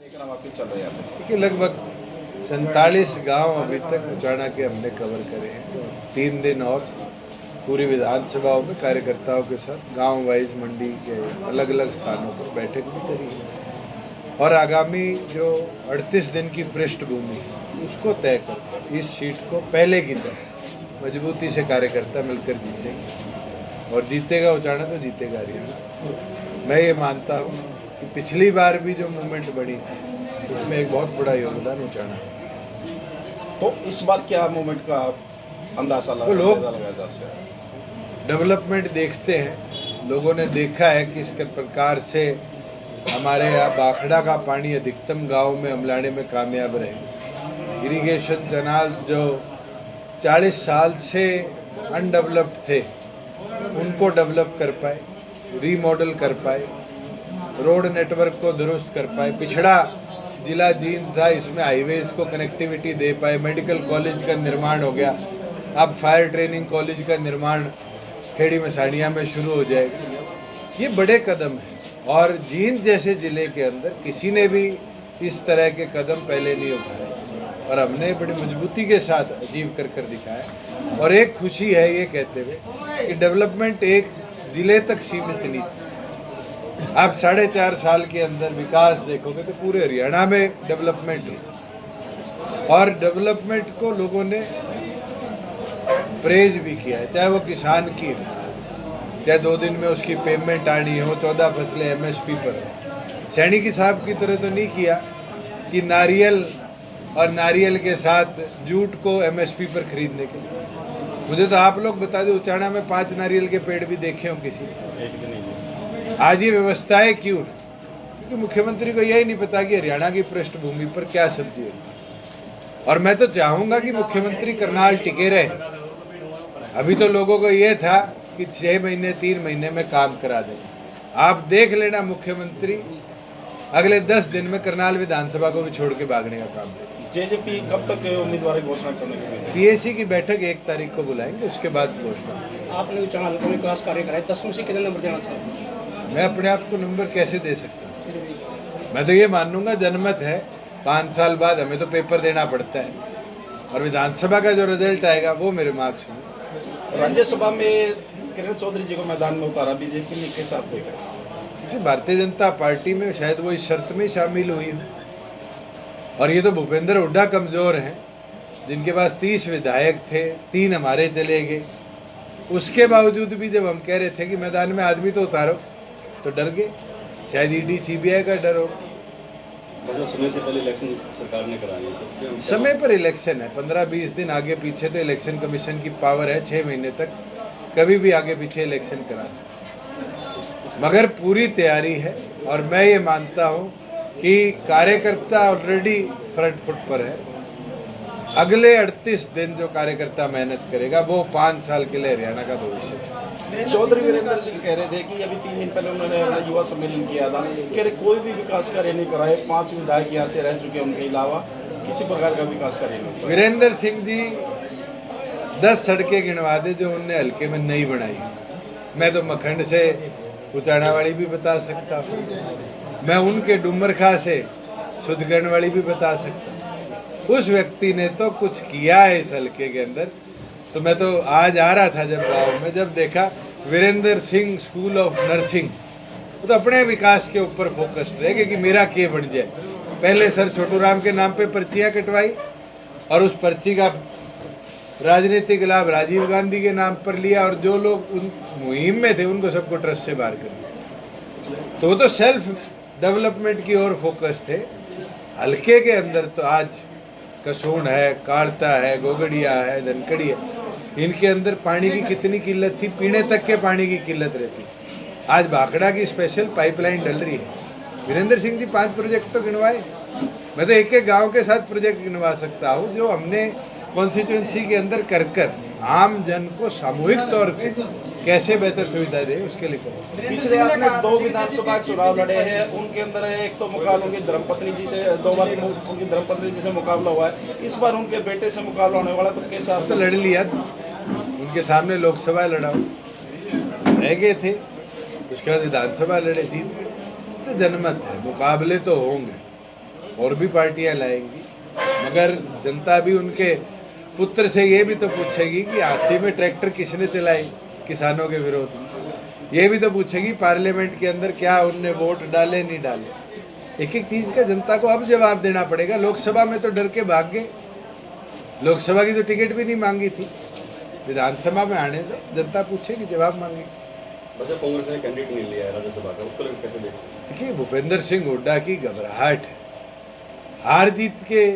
देखिए लगभग 47 गांव अभी तक उचाना के हमने कवर करे हैं। 3 दिन और पूरी विधानसभाओं में कार्यकर्ताओं के साथ गांव वाइज मंडी के अलग अलग स्थानों पर बैठक भी करी है और आगामी जो 38 दिन की पृष्ठभूमि है उसको तय कर इस सीट को पहले की तरह मजबूती से कार्यकर्ता मिलकर जीतेंगे और जीतेगा उचाना तो जीतेगा हरियाणा। मैं ये मानता हूँ कि पिछली बार भी जो मूवमेंट बनी थी उसमें एक बहुत बड़ा योगदान उचाना। तो इस बार क्या मूवमेंट का अंदाजा तो लोग लगाया जा सकता है? डेवलपमेंट देखते हैं, लोगों ने देखा है कि इस प्रकार से हमारे यहाँ बाखड़ा का पानी अधिकतम गांव में हम लाने में कामयाब रहे। इरिगेशन कैनाल जो 40 साल से अनडेवलप्ड थे उनको डेवलप कर पाए, रीमॉडल कर पाए, रोड नेटवर्क को दुरुस्त कर पाए। पिछड़ा जिला जींद था, इसमें हाईवेज को कनेक्टिविटी दे पाए। मेडिकल कॉलेज का निर्माण हो गया, अब फायर ट्रेनिंग कॉलेज का निर्माण खेड़ी मसानिया में शुरू हो जाएगा। ये बड़े कदम हैं और जींद जैसे ज़िले के अंदर किसी ने भी इस तरह के कदम पहले नहीं उठाए और हमने बड़ी मजबूती के साथ अचीव कर दिखाया। और एक खुशी है ये कहते हुए कि डेवलपमेंट एक ज़िले तक सीमित नहीं थी। आप 4.5 साल के अंदर विकास देखोगे तो पूरे हरियाणा में डेवलपमेंट है और डेवलपमेंट को लोगों ने प्रेज भी किया है, चाहे वो किसान की हो, चाहे 2 दिन में उसकी पेमेंट आनी हो, 14 फसलें MSP पर। सैनी की साहब की तरह तो नहीं किया कि नारियल और नारियल के साथ जूट को MSP पर खरीदने के लिए। मुझे तो आप लोग बता दें उचाना में 5 नारियल के पेड़ भी देखे हो किसी ने? आज ये व्यवस्थाएं क्यों है? क्योंकि मुख्यमंत्री को यही नहीं पता कि हरियाणा की पृष्ठभूमि पर क्या सब्जी होती। और मैं तो चाहूंगा कि मुख्यमंत्री करनाल टिके रहे। अभी तो लोगों को ये था कि 6 महीने 3 महीने में काम करा दें। आप देख लेना मुख्यमंत्री अगले 10 दिन में करनाल विधानसभा को भी छोड़ के भागने का काम करें। जेजेपी कब तक उम्मीदवार घोषणा करने की उम्मीद है? PAC की बैठक 1 तारीख को बुलाएंगे, उसके बाद घोषणा। आपने उचाना हल्का में विकास कार्य कराए, 10 में से कितने नंबर देना चाहते हैं? मैं अपने आप को नंबर कैसे दे सकता हूँ? मैं तो ये मानूंगा जनमत है, 5 साल बाद हमें तो पेपर देना पड़ता है और विधानसभा का जो रिजल्ट आएगा वो मेरे मार्क्स होंगे। राज्यसभा में किरण चौधरी जी को मैदान में उतारा बीजेपी ने, के साथ देखा? भारतीय जनता पार्टी में शायद वो इस शर्त में शामिल हुई है और ये तो भूपेंद्र हुड्डा कमज़ोर हैं जिनके पास 30 विधायक थे, 3 हमारे चले गए। उसके बावजूद भी जब हम कह रहे थे कि मैदान में आदमी तो उतारो तो डर गए। शायद ED CBI का डर हो। मतलब समय से पहले इलेक्शन सरकार ने कराई है, तो समय पर इलेक्शन है, 15-20 दिन आगे पीछे तो इलेक्शन कमीशन की पावर है, 6 महीने तक कभी भी आगे पीछे इलेक्शन करा सकते, मगर पूरी तैयारी है। और मैं ये मानता हूँ कि कार्यकर्ता ऑलरेडी फ्रंट फुट पर है। अगले 38 दिन जो कार्यकर्ता मेहनत करेगा वो 5 साल के लिए हरियाणा का भविष्य है। चौधरी वीरेंद्र सिंह कह रहे थे कि अभी 3 दिन पहले उन्होंने अपना युवा सम्मेलन किया था, कह रहे कोई भी विकास कार्य नहीं कराए, 5 विधायक यहाँ से रह चुके हैं, उनके अलावा किसी प्रकार का विकास कार्य नहीं। वीरेंद्र सिंह जी 10 सड़कें गिनवा दे जो उनने हल्के में नहीं बनाई। मैं तो मखंड से उचाना वाली भी बता सकता हूँ, मैं उनके डुमरखा से सुधगढ़ वाली भी बता सकता हूँ। उस व्यक्ति ने तो कुछ किया है इस हल्के के अंदर। तो मैं तो आज आ रहा था जब गाँव में, जब देखा Virendra Singh school of nursing, तो अपने विकास के ऊपर फोकस्ड रहे कि मेरा क्या बन जाए। पहले सर छोटू राम के नाम पे पर्चियाँ कटवाई और उस पर्ची का राजनीतिक लाभ राजीव गांधी के नाम पर लिया और जो लोग उन मुहिम में थे उनको सबको ट्रस्ट से बाहर कर दिया। तो वो तो सेल्फ डेवलपमेंट की ओर फोकस थे। हल्के के अंदर तो आज कसोण है, काड़ता है, गोगड़िया है, धनखड़ी है, इनके अंदर पानी की कितनी किल्लत थी, पीने तक के पानी की किल्लत रहती। आज भाखड़ा की स्पेशल पाइपलाइन डल रही है। वीरेंद्र सिंह जी 5 प्रोजेक्ट तो गिनवाए। मैं तो एक गांव के साथ प्रोजेक्ट गिनवा सकता हूँ जो हमने कॉन्स्टिट्यूंसी के अंदर कर आम जन को सामूहिक तौर पे कैसे बेहतर सुविधा दे उसके लिए करो। पिछले आपने 2 विधानसभा चुनाव लड़े हैं, उनके अंदर एक तो मुकाबला उनकी धर्मपत्नी जी से, 2 बार उनकी धर्मपत्नी जी से मुकाबला हुआ है, इस बार उनके बेटे से मुकाबला होने वाला, तो कैसा? तो लड़ लिया, उनके सामने लोकसभा लड़ा, रह गए थे, उसके बाद विधानसभा लड़े थी। तो जनमत है, मुकाबले तो होंगे और भी पार्टियां लाएंगी, मगर जनता भी उनके पुत्र से ये भी तो पूछेगी कि 80 में ट्रैक्टर किसने चलाई किसानों के विरोध में। ये भी तो पूछेगी पार्लियामेंट के अंदर क्या उनने वोट डाले नहीं डाले। एक एक चीज का जनता को अब जवाब देना पड़ेगा। लोकसभा में तो डर के भाग गए, लोकसभा की तो टिकट भी नहीं मांगी थी, विधानसभा में आने दो, जनता पूछेगी, जवाब मांगेगी। वैसे कांग्रेस ने कैंडिडेट नहीं लिया है राज्यसभा का, उसको लेकर कैसे देखते हैं? देखिए, भूपेंद्र सिंह हुड्डा की घबराहट है, हार जीत के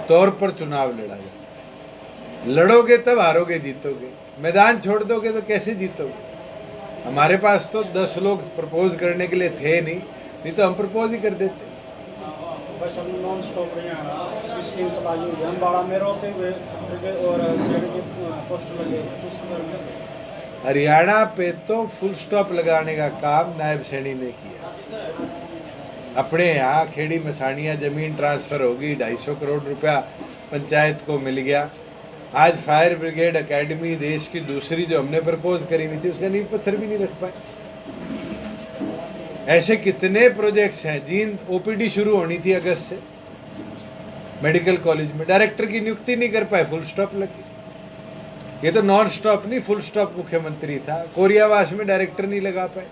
तौर पर चुनाव लड़ा जाता है। लड़ोगे तब हारोगे, जीतोगे। मैदान छोड़ दोगे तो कैसे जीतोगे। हमारे पास तो 10 लोग प्रपोज करने के लिए थे नहीं तो हम प्रपोज ही कर देते। बस हम नॉन स्टॉप हरियाणा स्कीम चलाई हुई है, अम्बाड़ा में रोते हुए और सैनिक के पोस्टर लगे उसके बारे में। हरियाणा पे तो फुल स्टॉप लगाने का काम नायब सैनी ने किया। अपने यहाँ खेड़ी मसानिया जमीन ट्रांसफर होगी, 250 करोड़ रुपया पंचायत को मिल गया। आज फायर ब्रिगेड एकेडमी देश की दूसरी जो हमने प्रपोज करी हुई थी, उसका नींव पत्थर भी नहीं रख पाए। ऐसे कितने प्रोजेक्ट्स हैं। जींद ओपीडी शुरू होनी थी अगस्त से मेडिकल कॉलेज में, डायरेक्टर की नियुक्ति नहीं कर पाए, फुल स्टॉप लगी। ये तो नॉन स्टॉप नहीं, फुल स्टॉप मुख्यमंत्री था। कोरियावास में डायरेक्टर नहीं लगा पाए,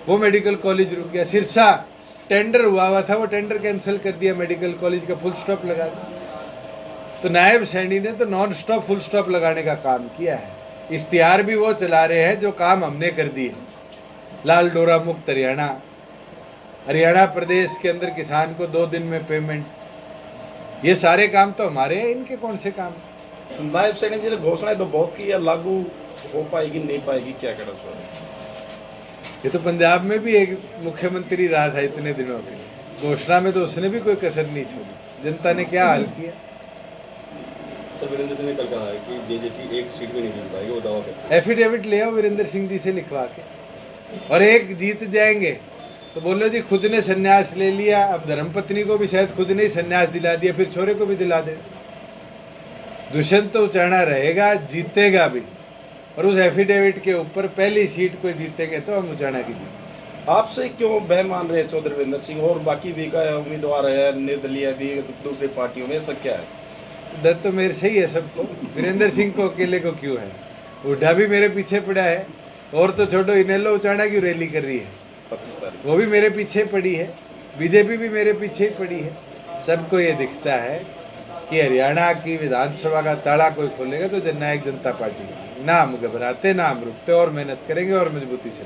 वो मेडिकल कॉलेज रुक गया। सिरसा टेंडर हुआ था, वो टेंडर कैंसिल कर दिया, मेडिकल कॉलेज का फुल स्टॉप लगा दिया। तो नायब सैनी ने तो नॉन स्टॉप फुल स्टॉप लगाने का काम किया है। इश्तिहार भी वो चला रहे हैं जो काम हमने कर दिए। लाल डोरा मुक्त हरियाणा, हरियाणा प्रदेश के अंदर किसान को 2 दिन में पेमेंट, ये सारे काम तो हमारे हैं, इनके कौन से काम। नायब सैनी जी ने घोषणाएं तो बहुत की है, लागू हो पाएगी नहीं पाएगी, क्या कहना चाहिए? ये तो पंजाब में भी एक मुख्यमंत्री रहा था इतने दिनों के लिए, घोषणा में तो उसने भी कोई कसर नहीं छोड़ी। जनता ने क्या हाल किया। सर वीरेंद्र सिंह ने कल कहा है कि जेजेपी एक सीट भी नहीं जीत पाएगी, वो दावा करते हैं। एफिडेविट ले आओ वीरेंद्र सिंह जी से लिखवा के, और एक जीत जाएंगे तो बोलो जी खुद ने संन्यास ले लिया। अब धर्मपत्नी को भी शायद खुद ने ही संन्यास दिला दिया, फिर छोरे को भी दिला दे। दुष्यंत तो उचाना रहेगा, जीतेगा भी, और उस एफिडेविट के ऊपर पहली सीट कोई जीतेंगे तो हम उचाना की जीत। आपसे क्यों बह मान रहे चौधरी वीरेंद्र सिंह और बाकी भी का उम्मीदवार है, निर्दलीय भी दूसरी पार्टियों में, ऐसा क्या है? डर तो मेरे से ही है सबको, वीरेंद्र सिंह को अकेले को क्यों है। हुड्डा भी मेरे पीछे पड़ा है, और तो छोटो इनेलो उचाना की रैली कर रही है 25 तारीख, वो भी मेरे पीछे पड़ी है, बीजेपी भी मेरे पीछे ही पड़ी है। सबको ये दिखता है कि हरियाणा की विधानसभा का ताला कोई खोलेगा तो जननायक जनता पार्टी। ना हम घबराते, ना हम रुकते, और मेहनत करेंगे और मजबूती से।